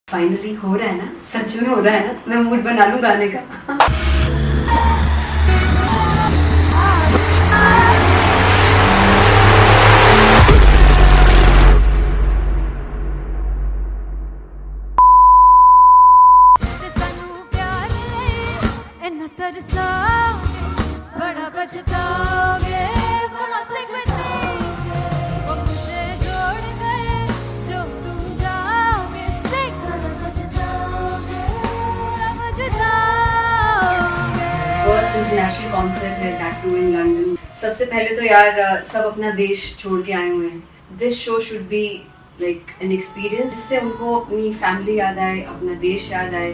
Finally हो रहा है ना, सच में हो रहा है ना, मैं मूड बना लूं गाने का। बड़ा पछताओगे बड़ा से मुझे छोड़ कर जो तुम जाओगे से बड़ा पछताओगे बड़ा पछताओगे। फर्स्ट इंटरनेशनल कॉन्सर्ट है, दैट टू इन लंदन। सबसे पहले तो यार सब अपना देश छोड़ के आए हुए हैं। This show should be like an experience जिससे उनको अपनी फैमिली याद आए, अपना देश याद आए।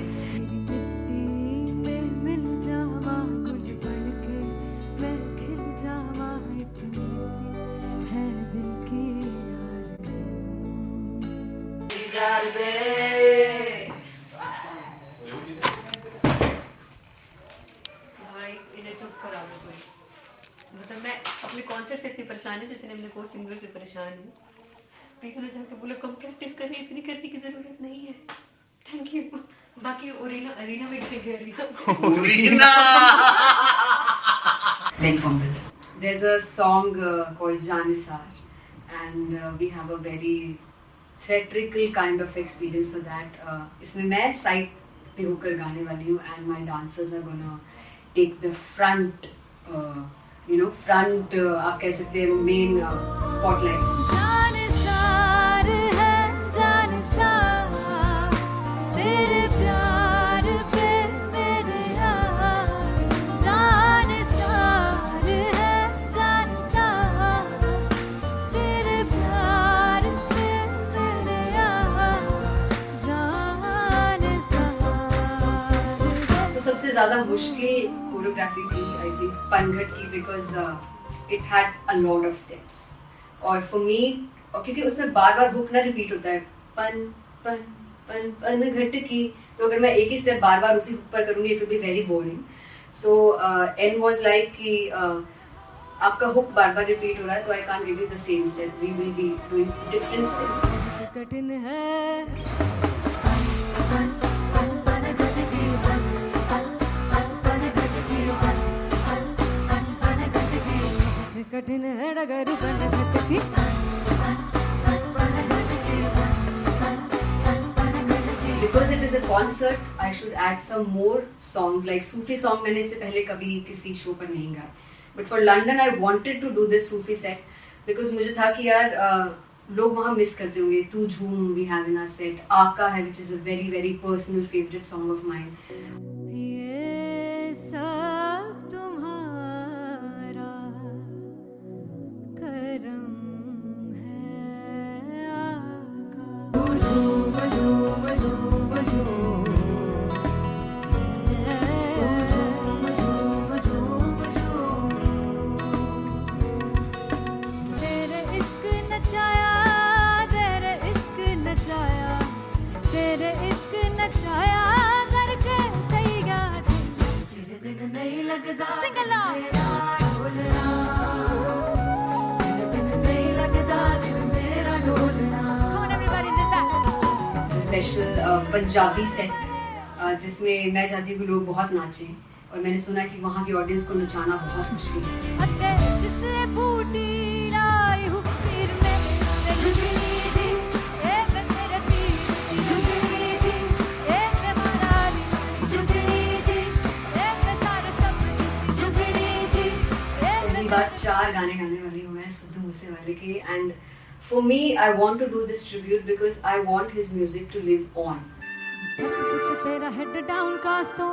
भाई इन्हें चुप करा दो कोई। मतलब मैं अपने कॉन्सर्ट से इतनी परेशान है जितने अपने को सिंगर से परेशान हूँ। प्लीज उन्हें जाके बोलो कम प्रैक्टिस करें, इतनी करने की जरूरत नहीं है। Thank you. बाकी अरीना में गए arena Very fumble. There's a song called Janisar and we have a very theatrical kind of experience for that. इसमें मैं साइड पे होकर गाने वाली हूँ and my dancers are gonna take the front, front आप कह सकते हैं main spotlight. जानिसार है जानिसार तेरे प्यार पे मेरे यार। जानिसार है जानिसार तेरे प्यार पे मेरे यार। जानिसार तो सबसे ज़्यादा मुश्किल कोरियोग्राफी थी आई थिंक पनघट की, because it had a lot of steps और फॉर मी, और क्योंकि उसमें बार बार हुक ना रिपीट होता है, पन पन पन पनघट की, तो अगर मैं एक ही स्टेप बार बार उसी हुक पर करूँगी it will be very boring. So and was like कि आपका हुक बार बार रिपीट हो रहा है तो I can't give you the same step, we will be doing different steps. कठिन है कठिन है डगर बनघट की। Because it is a concert, I should add some more songs like Sufi song. मैंने इससे पहले कभी किसी शो पर नहीं गाए, but for London I wanted to do this Sufi set because मुझे था कि यार लोग वहाँ मिस करते होंगे। तू झूम we have in our set, आका है which is a very very personal favorite song of mine. ये सब तुम्हारा करम है आका। झूम झूम झूम झूम झूम झूम झूम झूम तेरे इश्क नचाया तेरे इश्क नचाया तेरे इश्क नचाया करके तैयार तेरे बिन नहीं लगदा सिंगला मेरा ढोलना तेरे बिन नहीं लगदा दिल मेरा ढोलना। Come on everybody did that. Special Punjabi set जिसमें मैं चाहती हूँ कि लोग बहुत नाचें, और मैंने सुना कि वहाँ की ऑडियंस को नचाना बहुत मुश्किल है। अते जिसे बूटी लाई हूँ पीर में ते झुकनी जी ए मैं तेरे पीर झुकनी जी ए मैं मनाली झुकनी जी ए मैं सारे सब झुकनी जी ए पहली बार 4 गाने गाने वाली हूँ मैं सिद्धू मूसेवाले के, and for me I want to do this tribute because I want his music to live on. बस पुत तेरा हेड डाउन कास तो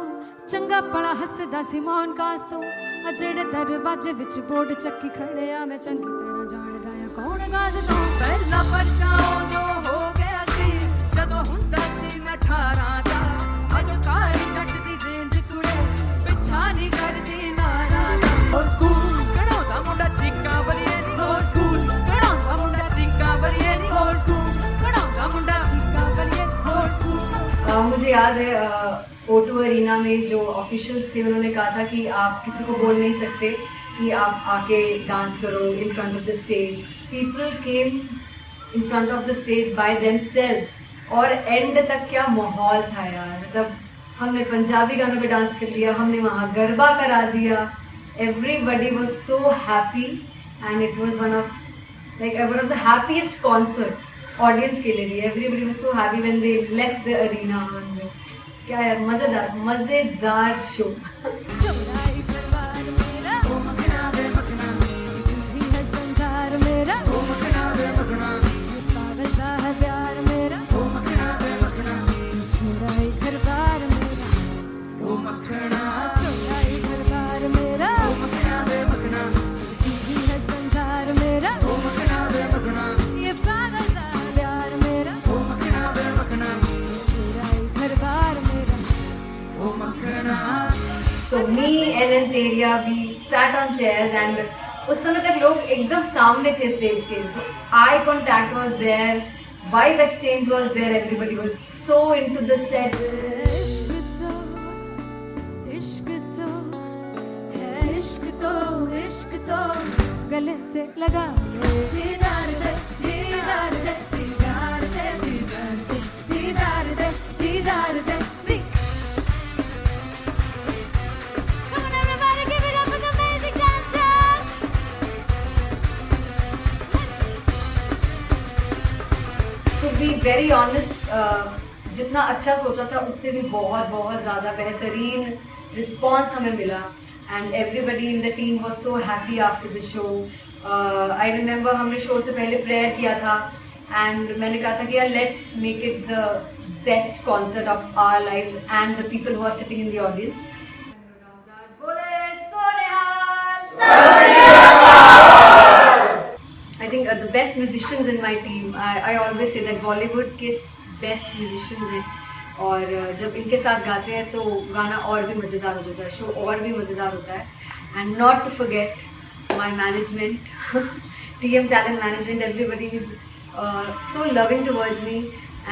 चंगा पड़ा हसदा सिमोन कास तो अजेड़े दरवाजे विच बोर्ड चक्की खड़े आ मैं चंगी तरह जानदा आ कौन गाज तो पहला परचाओ जो हो गया सी जदों हुंदा सी मैं 18 दा अजो काली जट दी रेंज कुड़े पिछा नहीं करदी नारा दा। और स्कूल कढ़ाउंदा मुंडा चीका बलिए नी और स्कूल कढ़ाउंदा मुंडा चीका बलिए नी और स्कूल कढ़ाउंदा मुंडा चीका बलिए और स्कूल। मुझे याद है O2 अरीना में जो ऑफिशियल्स थे उन्होंने कहा था कि आप किसी को बोल नहीं सकते कि आप आके डांस करो in front of the stage. People came in front of the stage by themselves और एंड तक क्या माहौल था यार, मतलब हमने पंजाबी गानों पे डांस कर लिया, हमने वहाँ गरबा करा दिया, everybody was so happy and it was one of the happiest concerts audience के लिए भी. Everybody was so happy when they left the arena. क्या यार, मजेदार शो. चौड़ाई परिवार मेरा, ओ मखना वे मखना, तू ही है संसार मेरा, ओ मखना वे मखना, पागल सा है प्यार मेरा, ओ मखना वे मखना, चौड़ाई परिवार मेरा, ओ मखना, चौड़ाई परिवार मेरा, ओ मखना वे मखना, तू ही है संसार मेरा, ओ मखना वे मखना, ये पागल सा है प्यार मेरा, ओ मखना वे मखना, चौड़ाई परिवार मेरा, ओ मखना. So me and Antheria, we sat on chairs and उस समय तक लोग एकदम सामने थे स्टेज के. So eye contact was there, vibe exchange was there, everybody was so into the set. इश्क तो है, इश्क तो गले से लगा ले. दीदार दे, दीदार दे, दीदार दे, दीदार दे, दीदार दे, दीदार दे. Come on everybody, give it up for the amazing dancers. To be very honest, जितना अच्छा सोचा था उससे भी बहुत ज़्यादा बेहतरीन रिस्पॉन्स हमें मिला. And everybody in the team was so happy after the show. I remember हमने शो से पहले प्रेयर किया था एंड मैंने कहा था कि यार let's make it the best concert of our lives and the people who are sitting in the audience. I think the best musicians in my team, I always say that Bollywood के best musicians हैं और जब इनके साथ गाते हैं तो गाना और भी मज़ेदार हो जाता है, शो और भी मज़ेदार होता है. And not to forget my management, TM Talent Management, everybody is so loving towards me,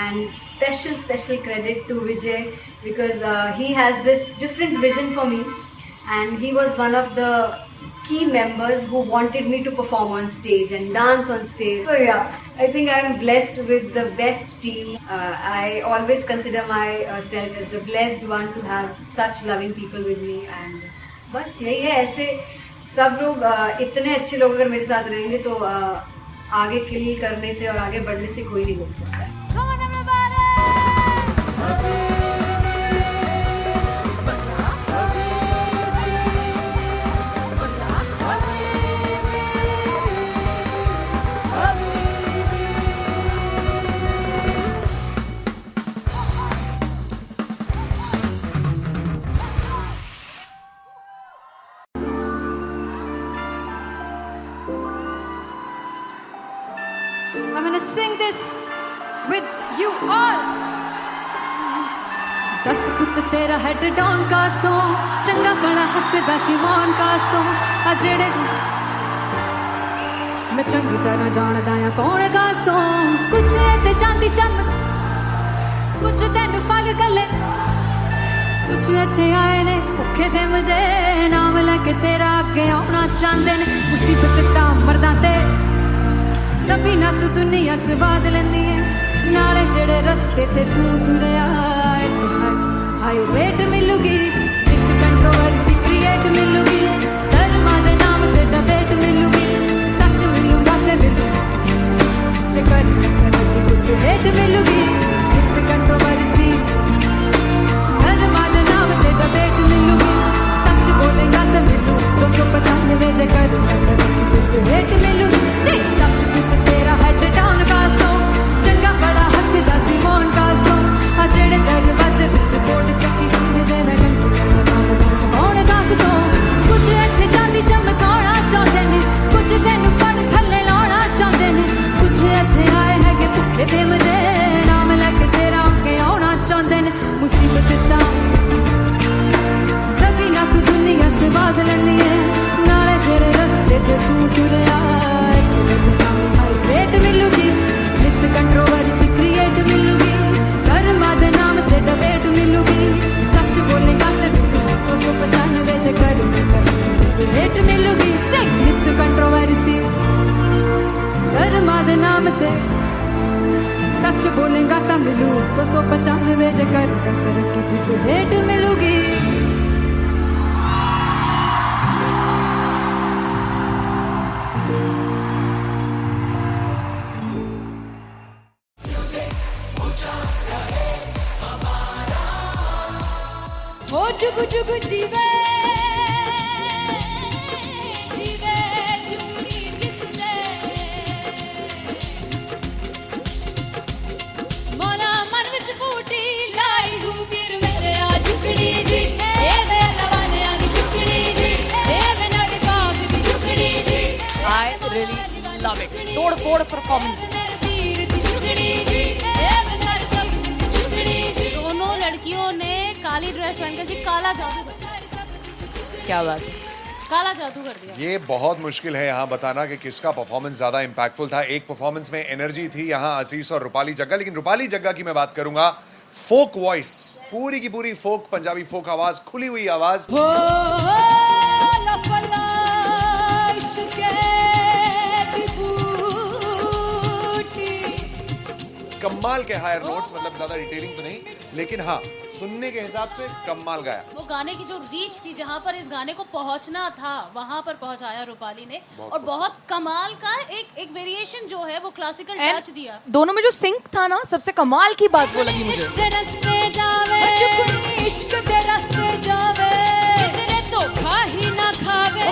and special credit to Vijay because he has this different vision for me and he was one of the key members who wanted me to perform on stage and dance on stage. So yeah, I think I am blessed with the best team. I always consider myself as the blessed one to have such loving people with me and बस यही है. ऐसे सब लोग इतने अच्छे लोग अगर मेरे साथ रहेंगे तो आगे किल करने से और आगे बढ़ने से कोई नहीं रोक सकता है. Come on everybody. I'm gonna sing this with you all. दस पुत तेरा हेड डाउन कास तो चंगा बड़ा हसदा सिमोन कास तो आ जेड़े मैं चंगी तरह जानदा आ कौन कास तो. कुछ ते चांदी चम कुछ तेन फल गले, कुछ इत्थे आए ने भुखे फिमदे नाम लैके तेरा अगे आउणा चाहंदे ने. मुसीबत ता मरदा ते तभी ना तू दुनिया स्वाद लेंदी है, नाले जेड़े रस्ते ते तू तुरया इत्थे हाई रेट मिलूगी, एक कंट्रोवर्सी क्रिएट मिलूगी, धर्मा दे नाम ते डिबेट मिलूगी, सच मिलूगा ते मिलू जे कर कुछ हेट मिलूगी, एक कंट्रोवर्सी धर्मा दे नाम ते डिबेट मिलूगी, सच बोलेगा ते मिलू 295 जे कर कुछ हेट मिलूगी. दस पुत तेरा हेड डाउन कास तो चंगा बड़ा हसदा सिमोन कास तो आ जेड़े दरवाजे विच बोर्ड चक्की दे मैं कौन कास तो. कुछ इत्थे चांदी चमकाउणा चाहंदे ने, कुछ तेनू फड़ थल्ले लाउणा चाहंदे ने, कुछ इत्थे आए हैगे भुखे फिमदे नाम लैके तेरा अगे आउणा चाहंदे ने. मुसीबत ता तभी ना तू दुनिया स्वाद लैंदी है, नाले तेरे रस्ते ते तू तुरया रेट मिलूगी, नित कंट्रोवर्सी क्रिएट मिलूगी, धर्मा दे नाम ते डिबेट मिलूगी, सच बोलेगा ते मिलू 295 जे कर रेट मिलूगी. नित कंट्रोवर्सी धर्मा दे नाम ते सच बोलेगा तो मिलू 295 जे करेगा तरक्की भी तो हेट मिलूगी हो जुगु जुगु जीवे जीवे जुगनी जिसने मोरा मन विच बूटी लाई गुबीर मेरे आ झुकड़ी जी ए वे लवाने आ दी झुकड़ी जी ए वे नदी बाग दी झुकड़ी जी I really love it. तोड़-फोड़ performance. मेरे तीर दी झुकड़ी जी ए वे सर सब दी झुकड़ी जी दोनों लड़कियों ने काली ड्रेस पहनकर जी काला जादू कर दिया। क्या बात है काला जादू कर दिया। ये बहुत मुश्किल है यहाँ बताना कि किसका परफॉर्मेंस ज्यादा इंपैक्टफुल था। एक परफॉर्मेंस में एनर्जी थी यहाँ असीस और रूपाली जग्गा, लेकिन रूपाली जग्गा की मैं बात करूंगा फोक वॉइस, पूरी की पूरी फोक, पंजाबी फोक आवाज, खुली हुई आवाज। हो लफला इश्क़े दी बूटी कमाल के हायर नोट्स, मतलब ज्यादा डिटेलिंग तो नहीं, लेकिन हाँ सुनने के हिसाब से कमाल गाया। वो गाने की जो रीच थी, जहाँ पर इस गाने को पहुंचना था वहां पर पहुंचाया रूपाली ने, और बहुत कमाल का एक वेरिएशन जो है वो क्लासिकल टच दिया। दोनों में जो सिंक था ना, सबसे कमाल की बात वो लगी मुझे। इश्क रस्ते जावे इश्क दे रस्ते जावे कितने धोखा ही ना खावे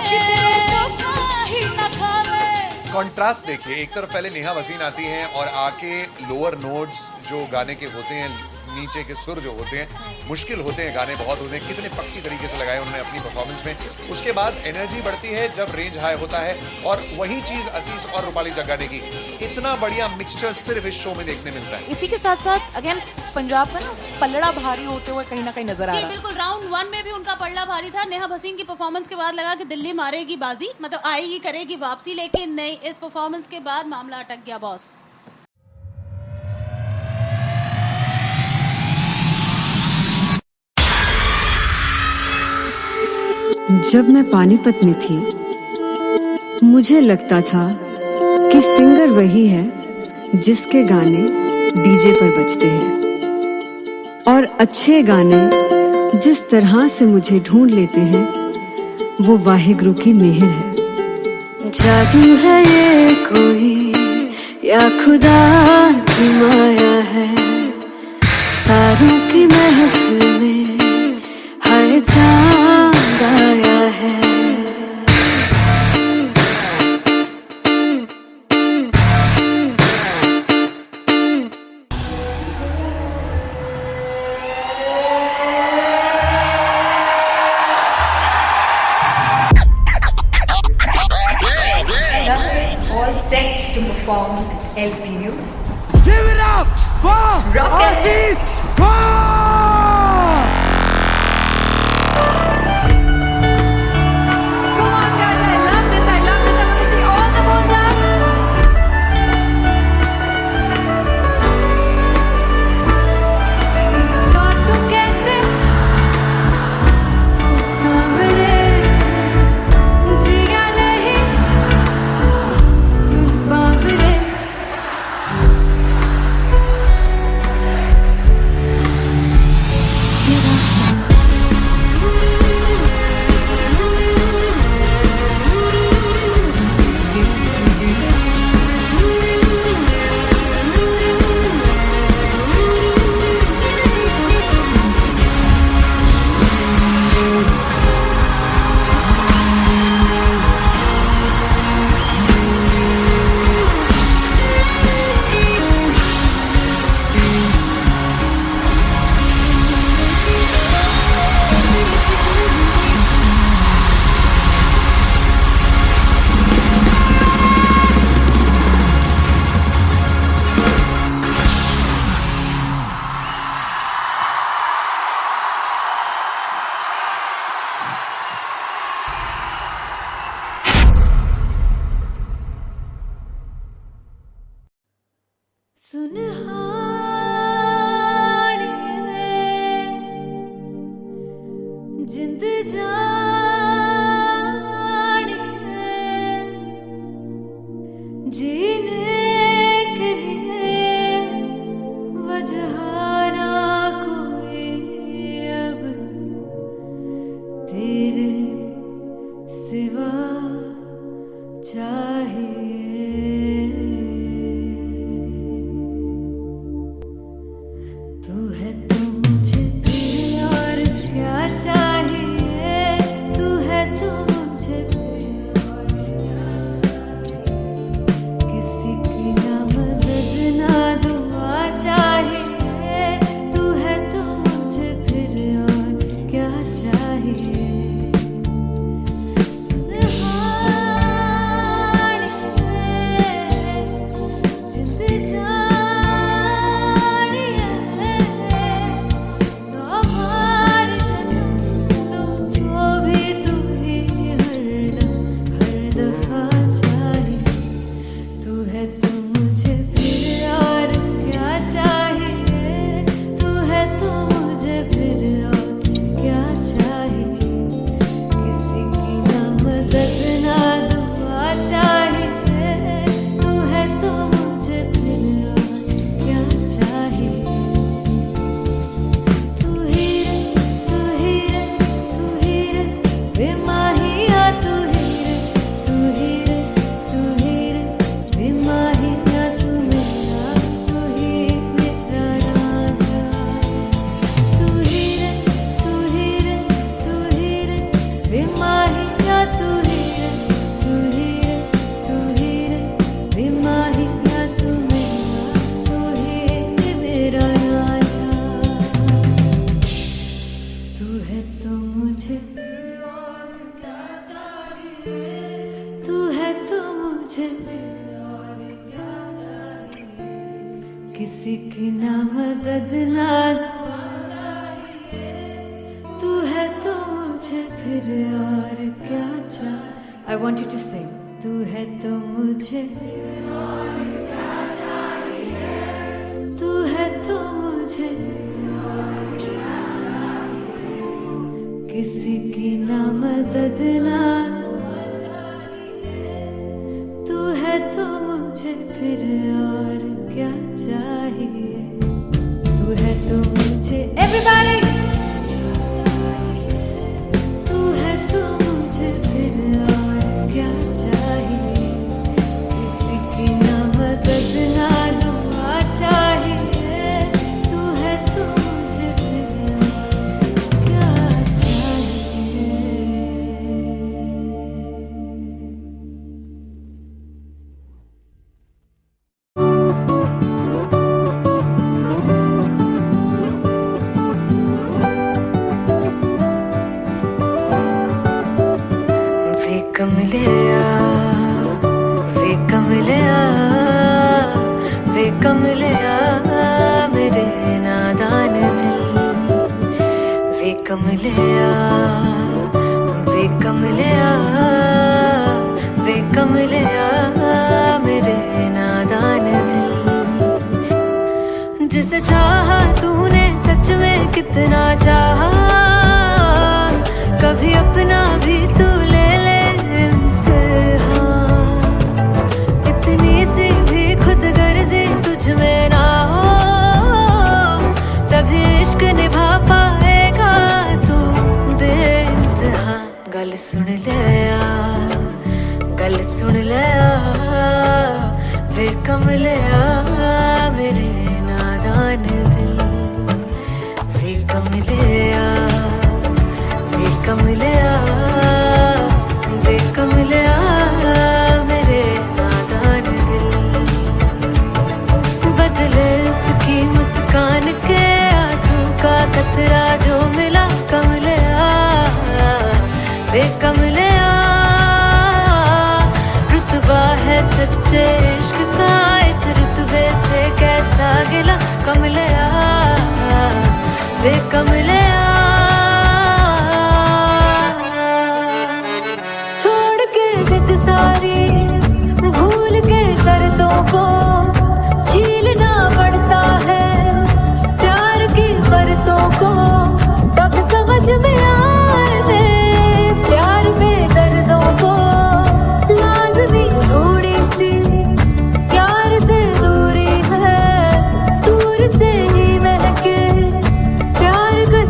धोखा ही ना खावे। कॉन्ट्रास्ट देखिए, एक तरफ पहले नेहा वसीन आती हैं और आके लोअर नोट्स जो गाने के होते हैं, नीचे के सुर जो होते हैं, मुश्किल होते हैं, गाने बहुत होते हैं, कितने पक्की तरीके से लगाए उन्होंने अपनी परफॉर्मेंस में। उसके बाद एनर्जी बढ़ती है जब रेंज हाई होता है, और वही चीज असीस और रूपाली जग्गा ने की। इतना बढ़िया मिक्सचर सिर्फ इस शो में देखने मिलता है। इसी के साथ साथ अगेन पंजाब का ना पलड़ा भारी होते हुए कहीं ना कहीं नजर आ जी रहा है। बिल्कुल, राउंड 1 में भी उनका पलड़ा भारी था। नेहा भसीन की परफॉर्मेंस के बाद लगा कि दिल्ली मारेगी बाजी, मतलब आएगी करेगी वापसी, लेकिन नहीं, इस परफॉर्मेंस के बाद मामला अटक गया बॉस। जब मैं पानीपत में थी मुझे लगता था कि सिंगर वही है जिसके गाने डीजे पर बजते हैं, और अच्छे गाने जिस तरह से मुझे ढूंढ लेते हैं वो वाहिगुरु की मेहर है। जादू है ये कोई या खुदा की माया है, तारों की महफिल में हर चांद आया है। All set to perform LPU. Give it up for Rocket. Aziz Khan! है तो मुझे फिर और क्या चाहिए, तू है तो मुझे फिर और क्या चाहिए, किसी की ना मदद ना दुआ चाहिए, तू है तो मुझे फिर और क्या चाहिए। सुनहानी जिंद जानिए, सौ बार जन्म लूं तो भी तू ही हरदम हर दफा चाहिए, तू है तो मुझे फिर और क्या चाहिए, तू है तो मुझे फिर और क्या चाहिए, किसी की ना मदद ना दुआ चाहिए, तू है तो मुझे फिर और क्या चाहिए। तू ही रे, तू ही रे, तू ही रे बेमाहिया, तू ही रे, तू ही रे, तू ही रे बेमाहिया, तू मेरा, तू ही मेरा राजा। तू ही रे, तू ही रे, तू ही रे बेमाहिया, तू ही रे, तू ही रे, तू ही रे बेमाहिया, तू मेरा, तू ही मेरा राजा। तू है तो मुझे, तू है तो मुझे किसी की ना मदद ना तू है तो मुझे फिर और क्या चाहिए। I want you to sing. तू है तो मुझे, तू है तो मुझे किसी की ना मदद ना, तू है तो मुझे फिर और क्या चाहिए, तू है तो मुझे everybody, तू है तो मुझे फिर और क्या चाहिए, किसी की ना मदद ना दुआ चाहिए, तू है तो मुझे फिर और क्या चाहिए। वे कमलिया, वे कमलिया, वे कमलिया मेरे नादान दिल, वे कमलिया, वे कमलिया, वे कमलिया मेरे नादान दिल, जिसे चाहा तूने सच में कितना चाहा, कभी अपना भी तू ले ले इम्तिहान, इतनी सी भी खुद गर्जी तुझ में ना हो, तभी इश्क निभा पाएगा तू बेइंतहा। गल सुन लिया, गल सुन लिया, वे कमलिया मेरे नादान दिल, वे कमलिया, वे कमलिया, वे कमलिया मेरे नादान दिल, बदले उसकी मुस्कान के आंसू का कतरा जो मिला कमलिया, वे कमलिया, रुतबा है सच्चे इश्क का इस रुतबे से कैसा गिला कमलिया, वे कमलिया, छोड़ के जिद सारी भूल के शर्तों को झीलना पड़ता है, प्यार की शर्तों को तब समझ में आए, प्यार में दर्दों को लाज़मी थोड़ी सी प्यार से दूरी है, दूर से ही महके प्यार का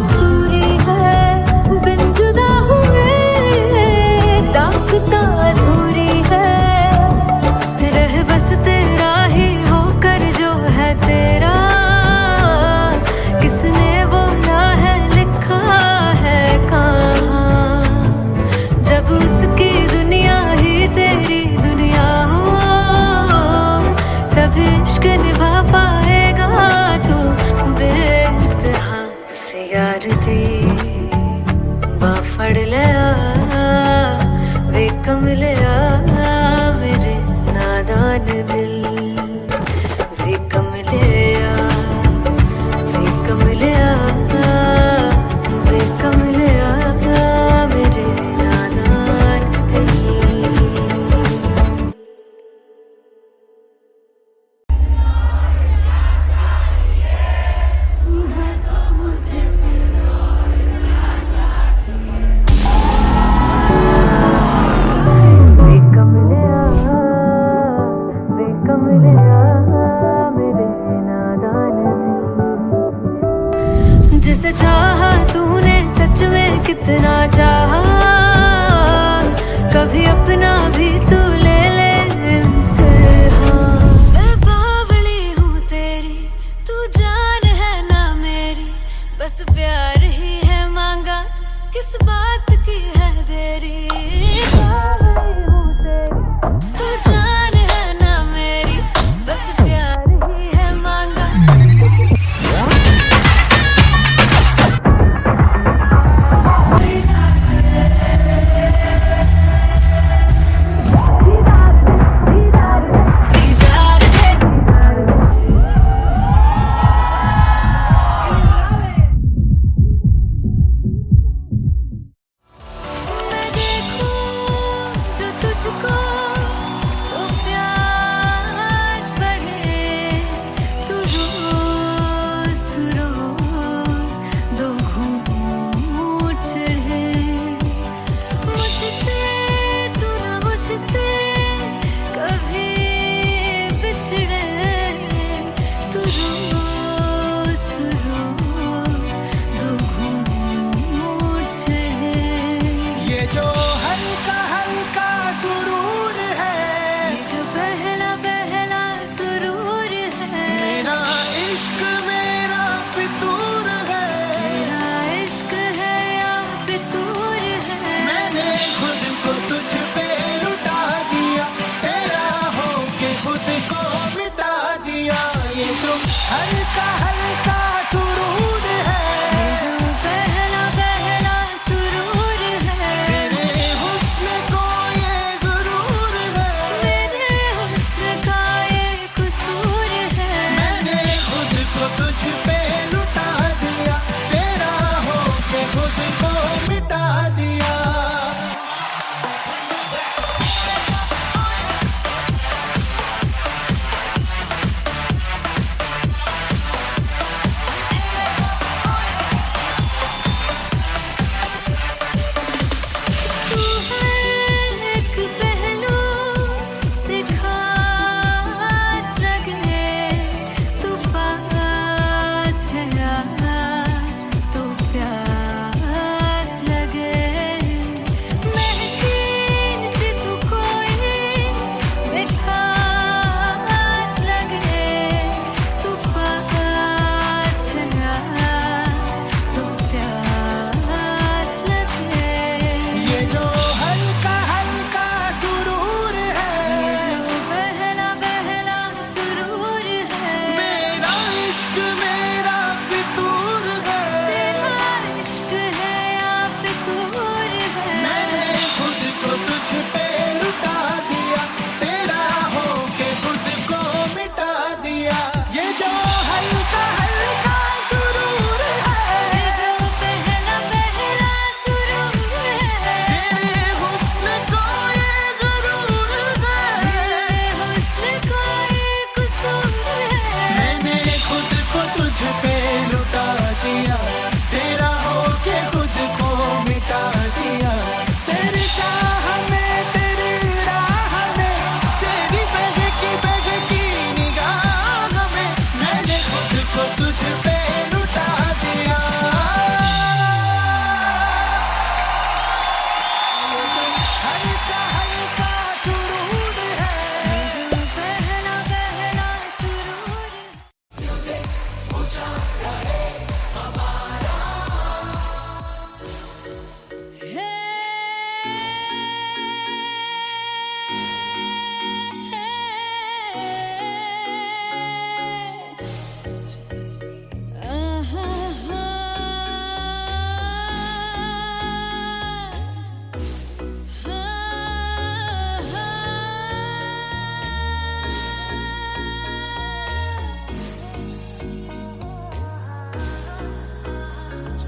दी बांह फड़ लिया वे कमलिया मेरे नादान दिल वे कमलिया वे कमलिया वे कमलिया मेरे नादान दिल। जिसे चाहा तूने सच में कितना चाहा कभी अपना भी तू ले ले इम्तिहान। मैं बावली हूँ तेरी तू जान है ना मेरी बस प्यार ही है मांगा किस बात की है देरी। बावली हूँ तेरी तू जान है ना मेरी बस प्यार ही है मांगा।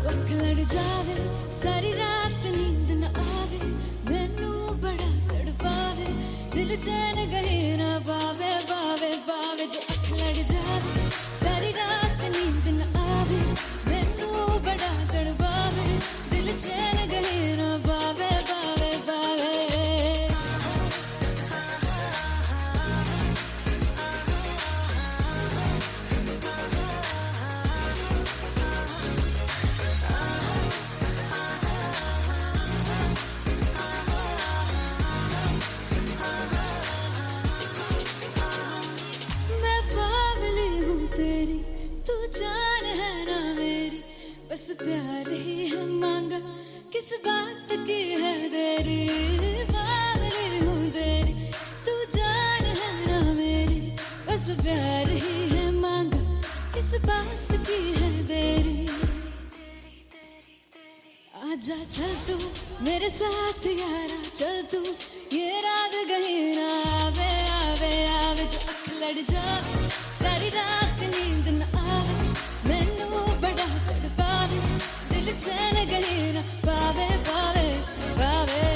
ਅੱਖ ਲੜ ਜਾਵੇ ਸਾਰੀ ਰਾਤ ਨੀਂਦ ਨਾ ਆਵੇ ਮੈਨੂੰ ਬੜਾ ਤੜਪਾਵੇ ਦਿਲ ਚੈਨ ਗਏ ਨਾ ਪਾਵੇ ਪਾਵੇ ਪਾਵੇ ਜੇ ਅੱਖ ਲੜ ਜਾਵੇ ਸਾਰੀ ਰਾਤ ਨੀਂਦ ਨਾ ਆਵੇ ਮੈਨੂੰ ਬੜਾ ਤੜਪਾਵੇ ਦਿਲ ਚੈਨ ਗਏ ਨਾ ਪਾਵੇ ਪਾਵੇ ਪਾਵੇ बस प्यार ही है मांगा किस बात की है देरी बावली हूँ तेरी तू जान है ना मेरी बस प्यार ही है मांगा किस बात की है देरी आजा चल तू मेरे साथ यारा चल तू ये रात कहीं ना आवे आवे आवे जो अख लड़ जावे सारी रात नींद न आवे मैनू बड़ा तड़पावे दिल चैन गई ना पावे पावे पावे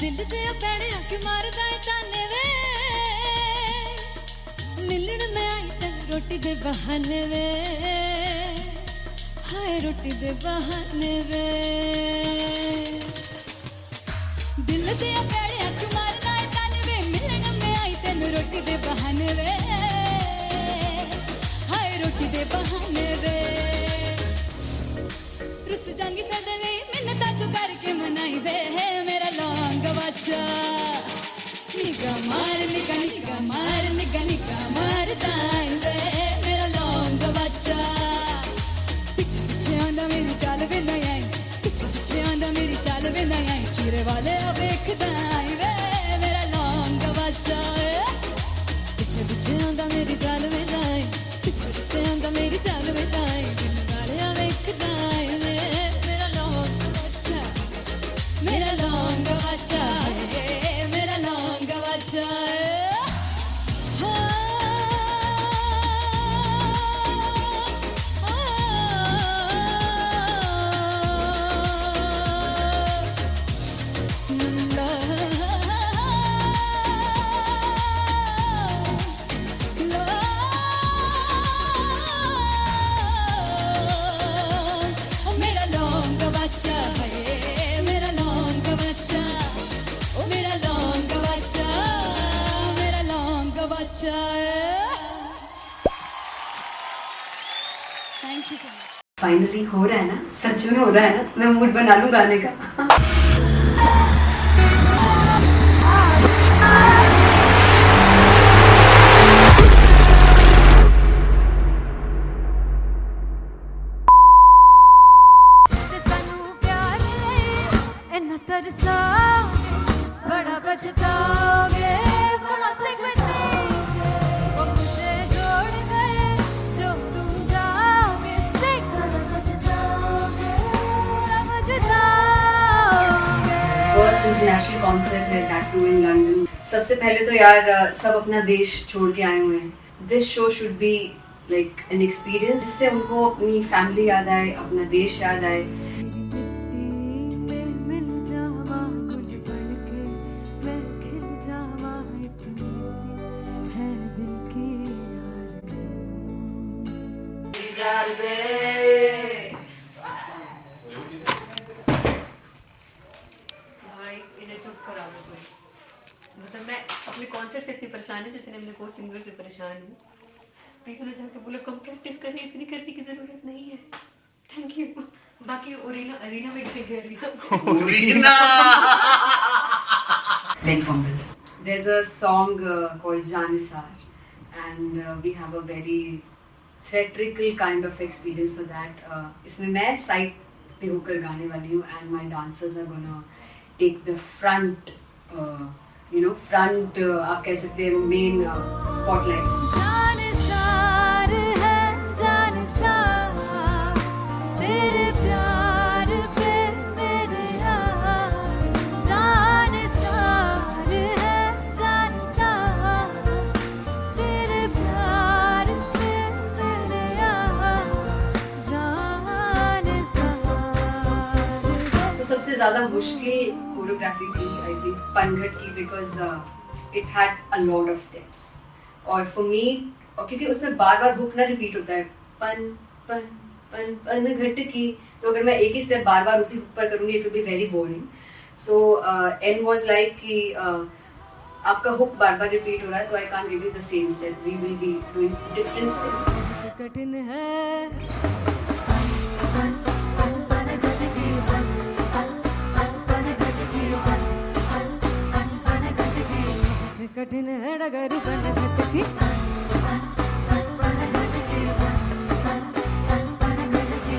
दिल दे पैड़े आके मारदा है ताने वे मिलन में आई तेन रोटी दे बहाने वे हाय रोटी दे बहाने वे दिल दे पैड़े आके मारदा है ताने वे मिलन में आई तेन रोटी दे बहाने वे हाय रोटी दे बहाने वे रुस जांगी सदले मिन्नता तू करके मनाई वे मेरा लौंग बच्चा निगा मार निगा मारता वे मेरा लौंग बच्चा पीछे पीछे आंदा मेरी चाल वे नहीं आई पीछे पीछे आंदा मेरी चाल वे नहीं आई चीरे वाले अब देखदा वे मेरा लौंग बच्चा पीछे पीछे आंदा मेरी चाल वे नहीं आई पीछे पीछे आंदा मेरी चाल वे नहीं आई दिल वाले अब देखदा वे मेरा लौंग बच्चा मेरा लौंग बच्चा मेरा लौंग बच्चा मेरा लौंग बच्चा मेरा लौंग बच्चा ओ मेरा लौंग बच्चा मेरा लौंग बच्चा thank you so much finally हो रहा है ना, सच में हो रहा है ना, मैं मूड बना लूं गाने का। तरसा बड़ा पछताओगे मुनासिब नहीं वो मुझे छोड़ गए जो तुम जाओगे से पछताओगे फर्स्ट इंटरनेशनल कॉन्सर्ट है दैट टू इन लंदन। सबसे पहले तो यार सब अपना देश छोड़ के आए हुए हैं। This show should be like an experience जिससे उनको अपनी फैमिली याद आए, अपना देश याद आए। भाई इन्हें चुप करा दो तुम। मतलब मैं अपने कॉन्सर्ट से इतनी परेशान हूँ जितने मैं कोई सिंगर से परेशान हूँ। प्लीज उन्हें जाके बोलो कम प्रैक्टिस करनी, इतनी करने की जरूरत नहीं है। Thank you. बाकी अरीना में गए arena Then fumble. There's a song called Janisar, and we have a very theatrical kind of experience for that. इसमें मैं साइड पे होकर गाने वाली हूँ and my dancers are gonna take the front आप कह सकते हैं मेन स्पॉटलाइट। जानसार है जानसार तेरे प्यार पे मेरे यार, जानसार है जानसार तेरे प्यार पे मेरे यार, जानसार है। तो सबसे ज्यादा मुश्किल कोरियोग्राफी थी आई थिंक पनघट की, because it had a lot of steps और फॉर मी, और क्योंकि उसमें बार बार हुक ना रिपीट होता है, पन पन पन पनघट की, तो अगर मैं एक ही स्टेप बार बार उसी हुक पर करूंगी it will be very boring. So and was like कि आपका हुक बार बार रिपीट हो रहा है तो I can't give you the same step, we will be doing different steps. कठिन है कठिन है डगर पनघट की,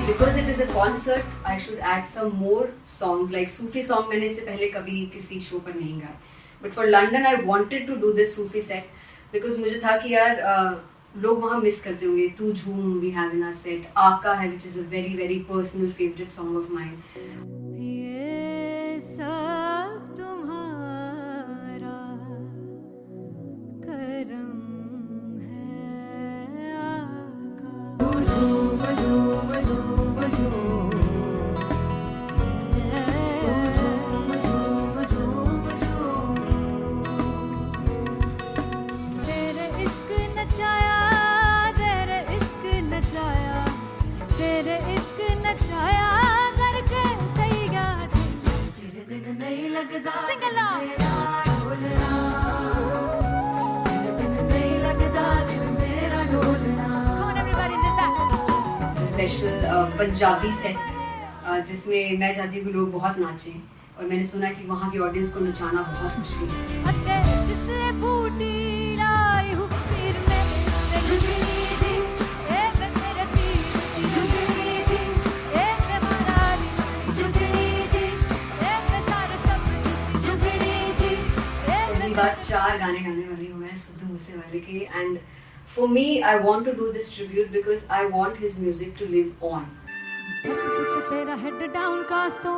Because it is a concert, I should add some more songs like Sufi song. मैंने इससे पहले कभी किसी शो पर नहीं गाए, but for London I wanted to do this Sufi set because मुझे था कि यार लोग वहाँ मिस करते होंगे। तू झूम we have in our set, आका है which is a very very personal favorite song of mine. ये सब तुम्हारा करम है आका। तेरे इश्क नचाया तेरे इश्क नचाया तेरे इश्क नचाया करके तैयार तेरे बिन नहीं लगता सिंगला ढोलना तेरे बिन नहीं लगता दिल मेरा ढोलना। Come on everybody do that. Special Punjabi set जिसमें मैं चाहती हूँ कि लोग बहुत नाचें और मैंने सुना कि वहाँ की ऑडियंस को नचाना बहुत मुश्किल है। अते जिसे बूटी लाई हूँ पीर में ते झुकनी जी ए वे मेरे पीर झुकनी जी ए वे मरारी झुकनी जी ए वे सारे सब झुकनी जी ए पहली बार 4 गाने गाने वाली हूँ मैं सिद्धू मूसेवाले के and for me I want to do this tribute because I want his music to live on. बस पुत तेरा हेड डाउन कास तो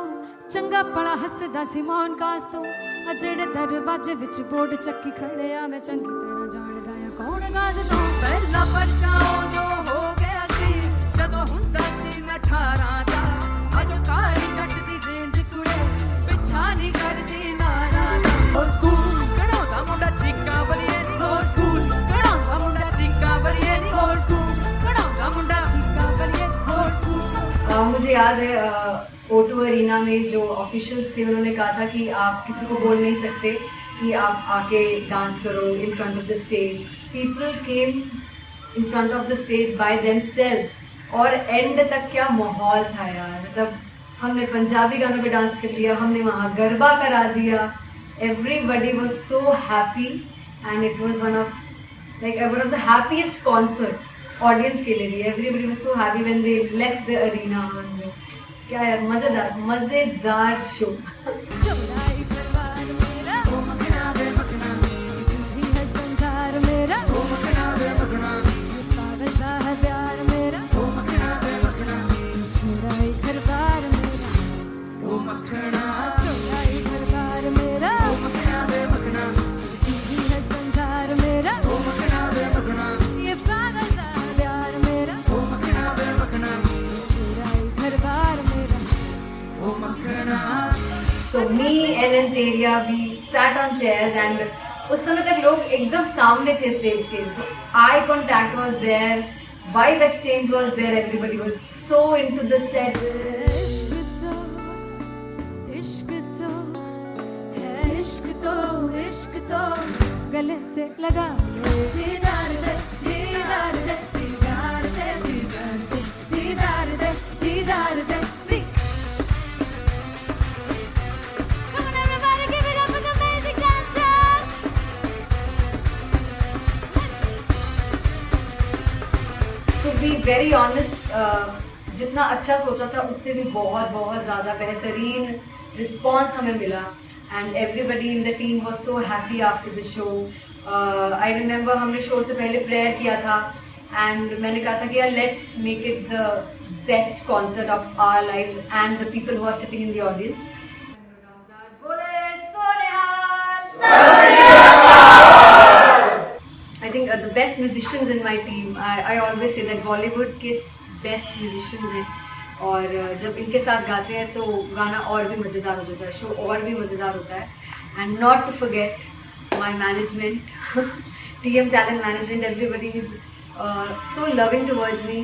चंगा पड़ा हसदा सी मौन कास तो आ जेड़े दरवाजे विच बोर्ड चक्की खड़े आ मैं चंगी तरह जानदा आ कौन गाज तो ਪਹਿਲਾ ਬੱਚਾ ਉਦੋਂ ਹੋ ਗਿਆ ਸੀ ਜਦੋਂ ਹੁੰਦਾ ਸੀ ਮੈਂ 18 ਦਾ ਅਜੋ ਕਾਲੀ ਜੱਟ ਦੀ ਰੇਂਜ ਕੁੜੇ ਪਿੱਛਾ ਨਹੀਂ ਕਰਦੀ ਨਾਰਾ ਦਾ ਹੋਰ ਸਕੂਲ ਕਢਾਉਂਦਾ ਮੁੰਡਾ ਚੀਕਾਂ ਬਲੀਏ ਨੀ ਹੋਰ ਸਕੂਲ ਕਢਾਉਂਦਾ ਮੁੰਡਾ ਚੀਕਾਂ ਬਲੀਏ ਨੀ ਹੋਰ ਸਕੂਲ ਕਢਾਉਂਦਾ ਮੁੰਡਾ ਚੀਕਾਂ ਬਲੀਏ ਹੋਰ ਸਕੂਲ। मुझे याद है O2 अरीना में जो ऑफिशियल्स थे उन्होंने कहा था कि आप किसी को बोल नहीं सकते कि आप आके डांस करो in front of the stage. People came in front of the stage by themselves और एंड तक क्या माहौल था यार, मतलब हमने पंजाबी गानों पे डांस कर लिया, हमने वहाँ गरबा करा दिया, everybody was so happy and it was one of the happiest concerts audience के लिए भी। Everybody was so happy when they left the arena. क्या यार मजेदार शो। चौड़ाई परिवार मेरा ओ मखना बे मखना ही है संसार मेरा ओ मखना बे मखना पागल सा है प्यार मेरा ओ मखना बे मखना चौड़ाई परिवार मेरा ओ मखना चौड़ाई परिवार मेरा ओ मखना बे मखना ही है संसार मेरा ओ मखना बे मखना ये पागल सा है प्यार मेरा ओ मखना बे मखना चौड़ाई परिवार मेरा। So me and Antelia, we sat on chairs and उस समय तक लोग एकदम सामने थे स्टेज के, so eye contact was there, vibe exchange was there, everybody was so into the set. इश्क तो गले से लगा दीदार दे दीदार दे दीदार दे दीदार दे दीदार दे। Come on everybody, give it up for the amazing dancers. To be very honest, जितना अच्छा सोचा था उससे भी बहुत बहुत ज़्यादा बेहतरीन रिस्पॉन्स हमें मिला and everybody in the team was so happy after the show. I remember हमने शो से पहले प्रेयर किया था एंड मैंने कहा था कि यार let's make it the best concert of our lives and the people who are sitting in the audience. I think the best musicians in my team. I always say that Bollywood के best musicians हैं और जब इनके साथ गाते हैं तो गाना और भी मज़ेदार हो जाता है, शो और भी मज़ेदार होता है. And not to forget my management, TM Talent Management. Everybody is so loving towards me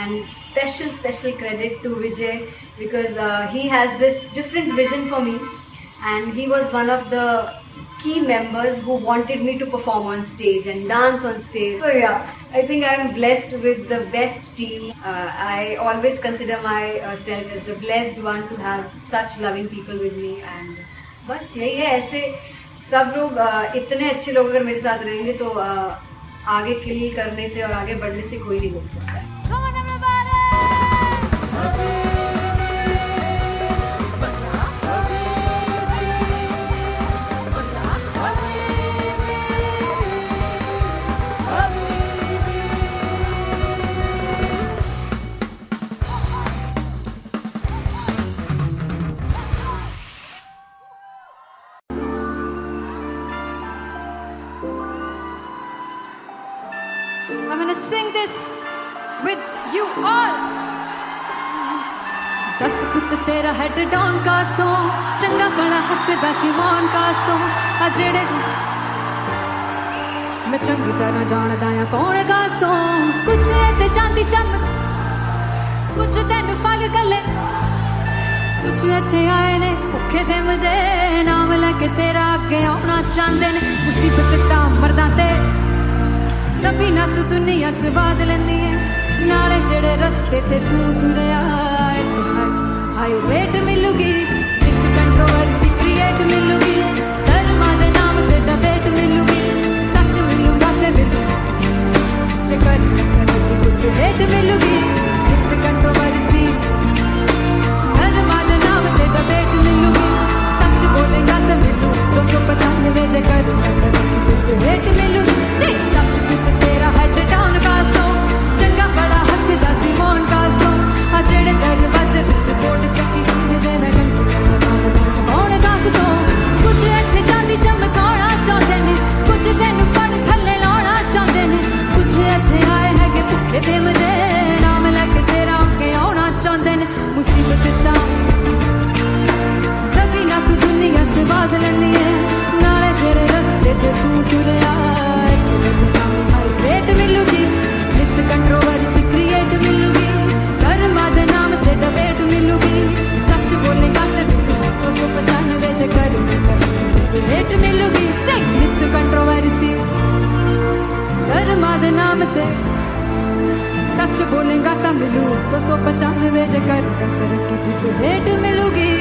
and special credit to Vijay because he has this different vision for me and he was one of the key members who wanted me to perform on stage and dance on stage. So yeah, I think I am blessed with the best team. I always consider myself as the blessed one to have such loving people with me and बस यही है. ऐसे सब लोग इतने अच्छे लोग अगर मेरे साथ रहेंगे तो आगे किल करने से और आगे बढ़ने से कोई नहीं रोक सकता है. Come on everybody! I'm gonna sing this with you all. दस पुत तेरा हेड डाउन कास तो चंगा बड़ा हसदा सिमोन कास तो आ जेड़े मैं चंगी तरह जानदा आ कौन कास तो कुछ ते चांदी चम कुछ तेन फल गले कुछ इत्थे आए ने भुखे फिमदे नाम लेके तेरा अगे आउणा चाहंदे ने मुसीबत तां मरदा ते तभी ना तू दुनिया स्वाद लेंदी है नाले जेड़े रस्ते ते तू तुरया हाई रेट मिलूगी एक कंट्रोवर्सी क्रिएट मिलूगी धर्मा दे नाम ते डिबेट मिलूगी सच मिलूगा ते मिलू जे कर कुछ रेट मिलूगी एक कंट्रोवर्सी धर्मा दे नाम ते डिबेट मिलूगी सच बोलेगा ते मिलू 295 जे कर रेट मिलूगी से दस पित तेरा हेड डाउन कास तो चंगा बड़ा हसदा सिमोन कास तो आ जेड़े दरवाजे विच बोर्ड चक्की दे मैं कौन कास तो कुछ इत्थे चांदी चमकाना चाहते ने कुछ तेन फड़ थल्ले लाना चाहते ने कुछ इत्थे आए है कि भुखे फिमदे नाम लेके तेरा अगे आउणा चाहते ने मुसीबत तां तभी ना तू दुनिया स्वाद लेंदी है नाले तेरे रस्ते ते तू तुरया हाई रेट मिलूगी नित कंट्रोवर्सी क्रिएट मिलूगी धर्मा दे नाम ते डिबेट मिलूगी सच बोलेगा ते 295 जे कर रेट मिलूगी से नित कंट्रोवर्सी धर्मा दे नाम ते सच बोलेगा ता मिलू 295 जे कर रेट मिलूगी.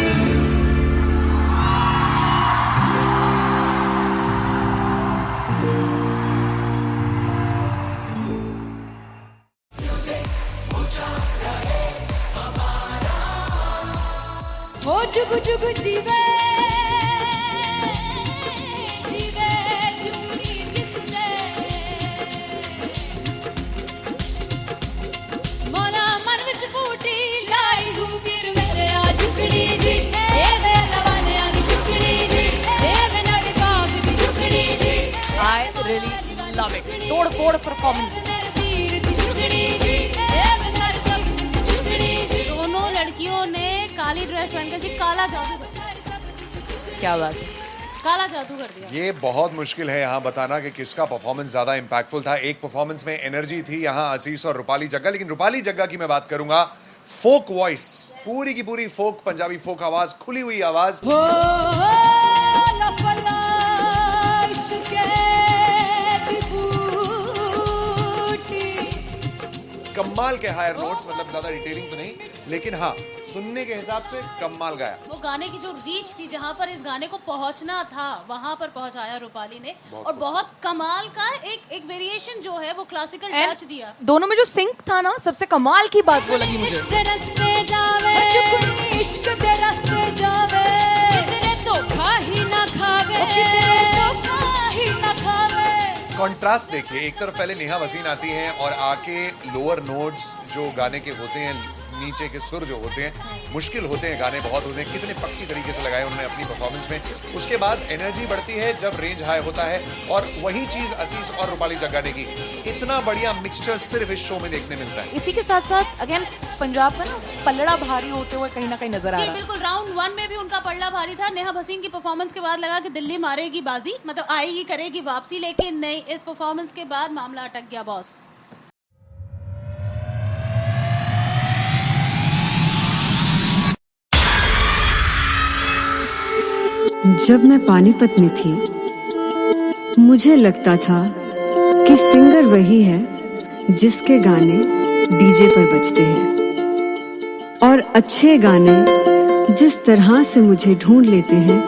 ओ जुगु जुगु जीवे जीवे जुगनी जिसने मोला मन विच बूटी लाई गुबीर मेरे आ झुकड़ी जी ए वे लवाने आ दी झुकड़ी जी ए वे नवी बाग दी झुकड़ी जी. I really love it. तोड़ फोड़ परफॉर्मेंस. दोनों लड़कियों ने काली ड्रेस पहनकर जी काला जादू कर दिया. क्या बात है. काला जादू कर दिया. ये बहुत मुश्किल है यहाँ बताना कि किसका परफॉर्मेंस ज्यादा इम्पैक्टफुल था. एक परफॉर्मेंस में एनर्जी थी यहाँ असीस और रूपाली जग्गा, लेकिन रूपाली जग्गा की मैं बात करूंगा. फोक वॉइस, पूरी की पूरी फोक, पंजाबी फोक आवाज, खुली हुई आवाज. कमाल के हायर नोट्स, मतलब ज्यादा डिटेलिंग तो नहीं, लेकिन हाँ सुनने के हिसाब से कमाल गाया। वो गाने की जो रीच थी, जहाँ पर इस गाने को पहुंचना था वहां पर पहुंचाया रूपाली ने। और बहुत कमाल का एक वेरिएशन जो है वो क्लासिकल टच दिया। दोनों में जो सिंक था ना, सबसे कमाल की बात वो लगी मुझे। इश्क दे रस्ते जावे, इश्क दे रस्ते जावे, कितने धोखा ही ना खावे, कितने धोखा ही ना खावे। कॉन्ट्रास्ट देखिए, एक तरफ पहले नेहा वसीन आती हैं और आके लोअर नोट्स जो गाने के होते हैं, नीचे के सुर जो होते हैं, मुश्किल होते हैं, गाने बहुत होते हैं, कितने पक्की तरीके से लगाए उन्होंने अपनी परफॉर्मेंस में। उसके बाद एनर्जी बढ़ती है जब रेंज हाई होता है, और वही चीज असीस और रूपाली जग्गाने की, इतना बढ़िया मिक्सचर सिर्फ इस शो में देखने मिलता है। इसी के साथ साथ अगेन पंजाब का ना पलड़ा भारी होते हुए कहीं ना कहीं नजर आ जी रहा है। बिल्कुल, राउंड 1 में भी उनका पलड़ा भारी था। नेहा भसीन की परफॉर्मेंस के बाद लगा कि दिल्ली मारेगी बाजी, मतलब आएगी, करेगी वापसी, लेकिन नहीं, इस परफॉर्मेंस के बाद मामला अटक गया बॉस। जब मैं पानीपत में थी, मुझे लगता था कि सिंगर वही है जिसके गाने डीजे पर बजते हैं, और अच्छे गाने जिस तरह से मुझे ढूंढ लेते हैं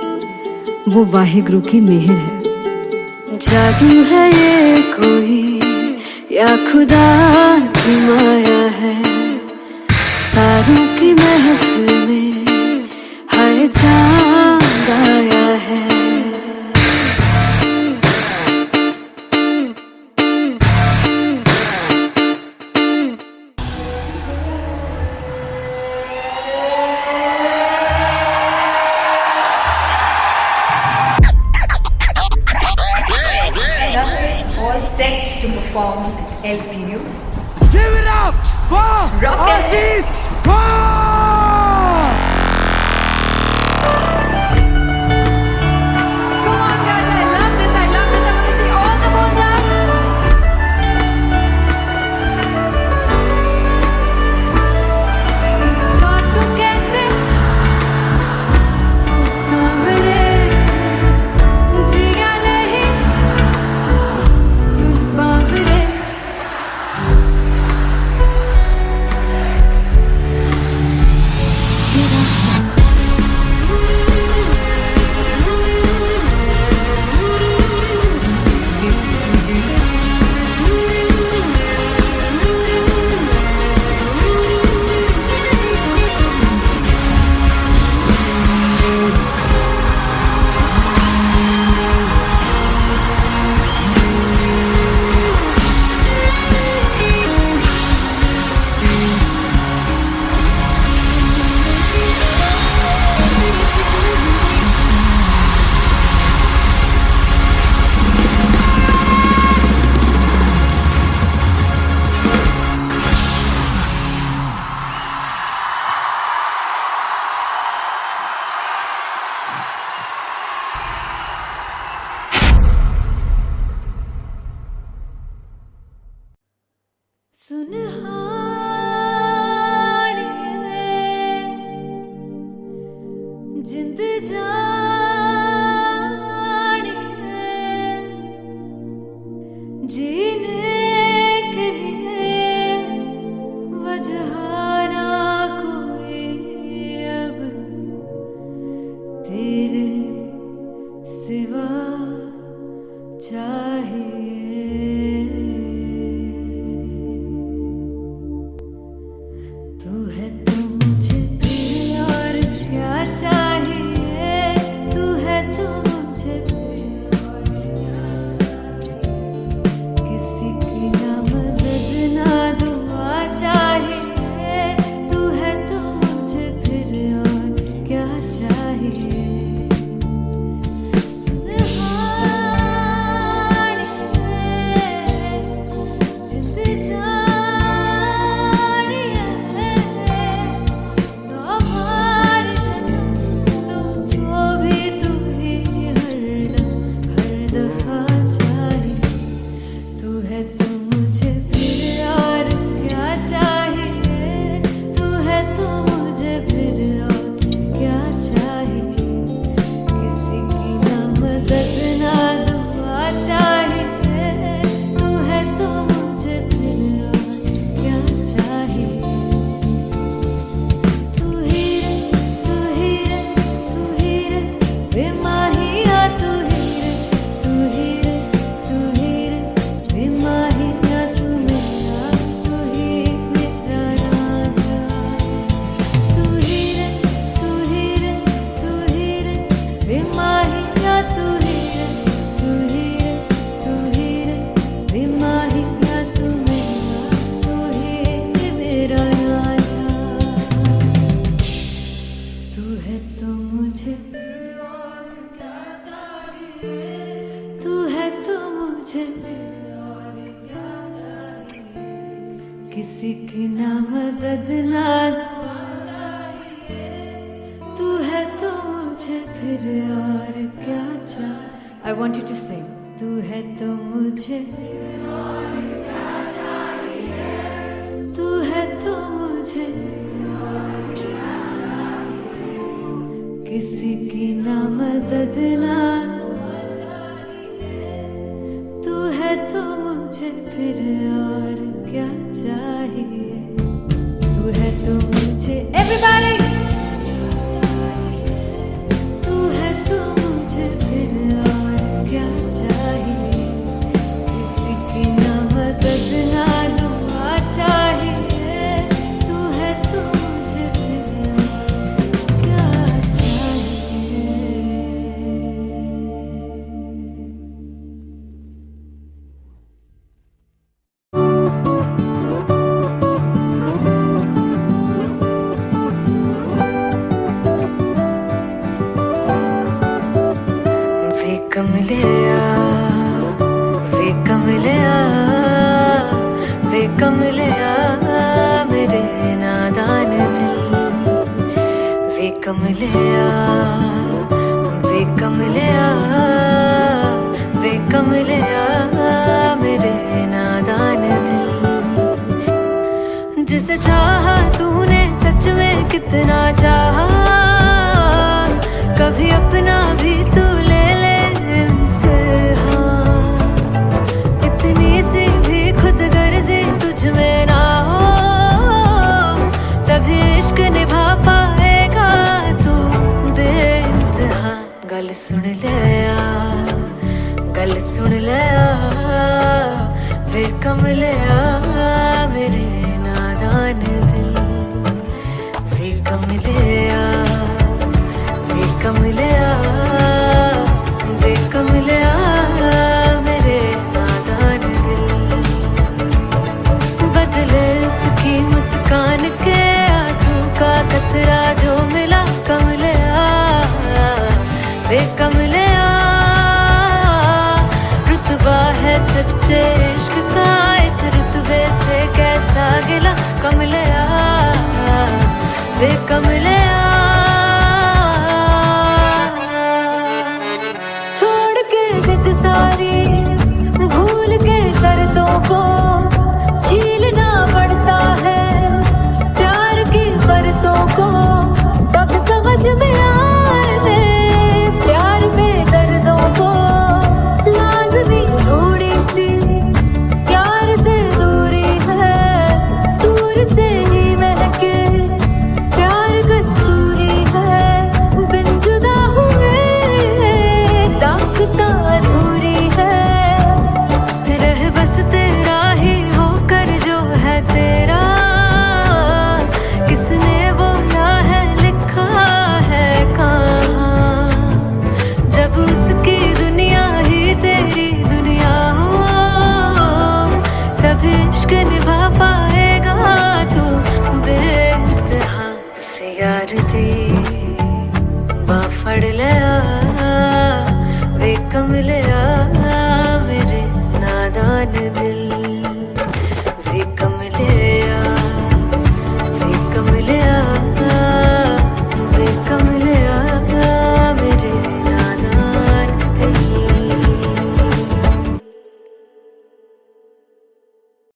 वो वाहिगुरु की मेहर है। जादू है ये कोई या खुदा की माया है, तारों की महफिल में हाय चांद आया है। All set to perform at LPU. Give it up for Aziz Khan! Come on guys, I love this, I love this. I want to see all the balls up. काटू कैसे सावरे, जिया नहीं सुन बावरे। जिंद जानी है, जीने के लिए वजह ना कोई अब तेरे सिवा चाहिए। तू है तो मुझे फिर और क्या चाहिए। है तो मुझे, तू है तो मुझे किसी की ना मदद ना, तू है तो मुझे फिर और क्या चाहिए. I want you to sing. तू है तो मुझे, तू है तो मुझे किसी की ना मदद ना, तू है तो मुझे फिर और क्या चाहिए. तू है तो मुझे, everybody, तू है तो मुझे फिर और क्या चाहिए. किसी की ना मदद ना दुआ चाहिए. तू है तो मुझे फिर और क्या चाहिए. वे कमलिया, वे कमलिया, वे कमलिया मेरे नादान दिल. वे कमलिया, वे कमलिया, वे कमलिया मेरे नादान दिल. जिसे चाहा तूने सच में कितना चाहा, कभी अपना भी तू ले ले इम्तिहान. इतनी सी भी खुद गर्जी तुझ में ना हो, तभी इश्क निभा पाएगा तू बेइंतहा. गल सुन ले आ, गल सुन ले आ, वे कमलिया मेरे नादान दिल. वे कमलिया, वे कमलिया, वे कमलिया मेरे नादान दिल. बदले उसकी मुस्कान के आंसू का कतरा जो मिला कमलिया. वे कमलिया, रुतबा है सच्चे इश्क का, इस रुतबे से कैसा गिला कमलिया. वे कमलिया, छोड़ के जिद सारी, भूल के शर्तों को, झीलना पड़ता है प्यार की शर्तों को. तब समझ में आए प्यार में दर्दों को. लाज़मी थोड़ी सी प्यार से दूरी है, दूर से ही महके प्यार कस्तूरी है. बिन जुदा हुए दास्तां अधूरी है. रह बस तेरा ही होकर जो है तेरा, किसने बोला है लिखा है कहाँ. जब उसकी दुनिया ही तेरी दुनिया हो, तब इश्क निभा पाएगा तू बेइंतहा. से यार दी बाफड़ लिया, वे कमलिया